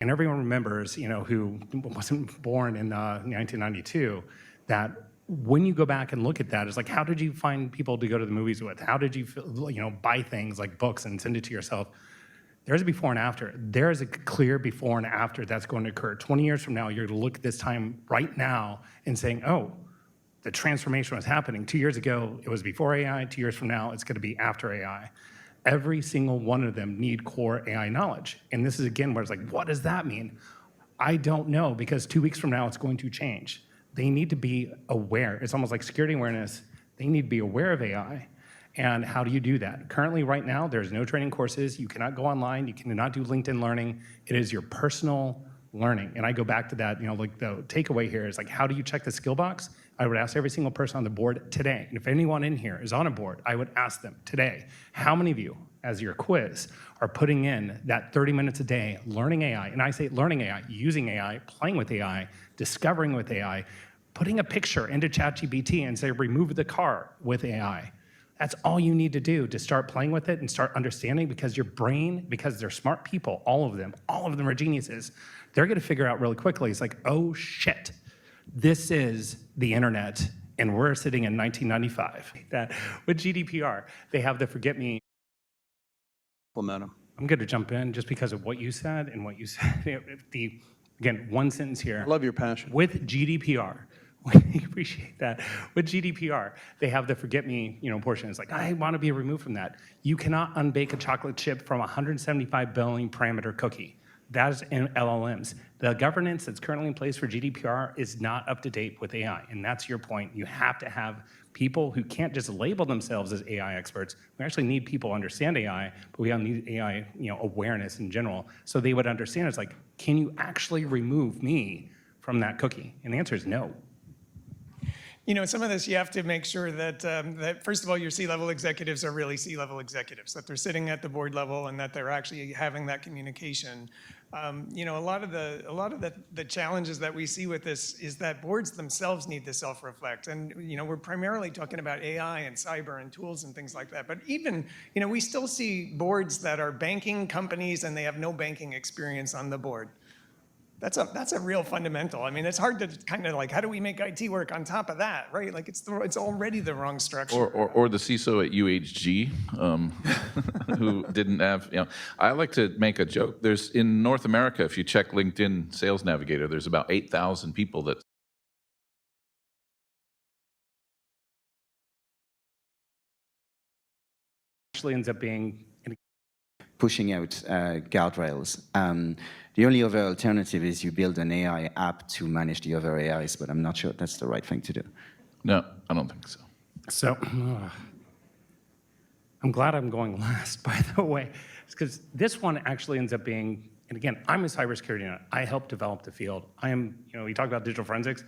And everyone remembers, who wasn't born in 1992, that when you go back and look at that, it's like, how did you find people to go to the movies with? How did you, buy things like books and send it to yourself? There's a before and after. There is a clear before and after that's going to occur. 20 years from now, you're going to look at this time right now and saying, oh, the transformation was happening. 2 years ago, it was before AI. 2 years from now, it's going to be after AI. Every single one of them need core AI knowledge. And this is, again, where it's like, what does that mean? I don't know, because 2 weeks from now, it's going to change. They need to be aware. It's almost like security awareness. They need to be aware of AI. And how do you do that? Currently, right now, there's no training courses. You cannot go online. You cannot do LinkedIn Learning. It is your personal learning. And I go back to that, like the takeaway here is like, how do you check the skill box? I would ask every single person on the board today. And if anyone in here is on a board, I would ask them today, how many of you, as your quiz, are putting in that 30 minutes a day learning AI? And I say learning AI, using AI, playing with AI, discovering with AI, putting a picture into ChatGPT and say, remove the car with AI. That's all you need to do to start playing with it and start understanding, because your brain, because they're smart people, all of them are geniuses. They're gonna figure out really quickly, it's like, oh shit, this is the internet and we're sitting in 1995. That with GDPR, they have the forget me. Momentum. I'm gonna jump in just because of what you said and what you said. Again, one sentence here. I love your passion. With GDPR, we appreciate that. With GDPR, they have the forget me, portion. It's like, I want to be removed from that. You cannot unbake a chocolate chip from a 175 billion parameter cookie. That is in LLMs. The governance that's currently in place for GDPR is not up to date with AI, and that's your point. You have to have people who can't just label themselves as AI experts. We actually need people who understand AI, but we need AI, awareness in general, so they would understand. It's like, can you actually remove me from that cookie? And the answer is no. Some of this you have to make sure that first of all, your C-level executives are really C-level executives, that they're sitting at the board level and that they're actually having that communication. A lot of the challenges that we see with this is that boards themselves need to self-reflect. And we're primarily talking about AI and cyber and tools and things like that. But even we still see boards that are banking companies and they have no banking experience on the board. That's a real fundamental. I mean, it's hard to kind of like, how do we make IT work on top of that, right? Like it's already the wrong structure. Or the CISO at UHG, who didn't have, I like to make a joke. There's, in North America, if you check LinkedIn Sales Navigator, there's about 8,000 people that Actually ends up being pushing out guardrails. The only other alternative is you build an AI app to manage the other AIs, but I'm not sure that's the right thing to do. No, I don't think so. So, I'm glad I'm going last, by the way, because this one actually ends up being, and again, I'm a cybersecurity nut. I helped develop the field. I am, we talk about digital forensics.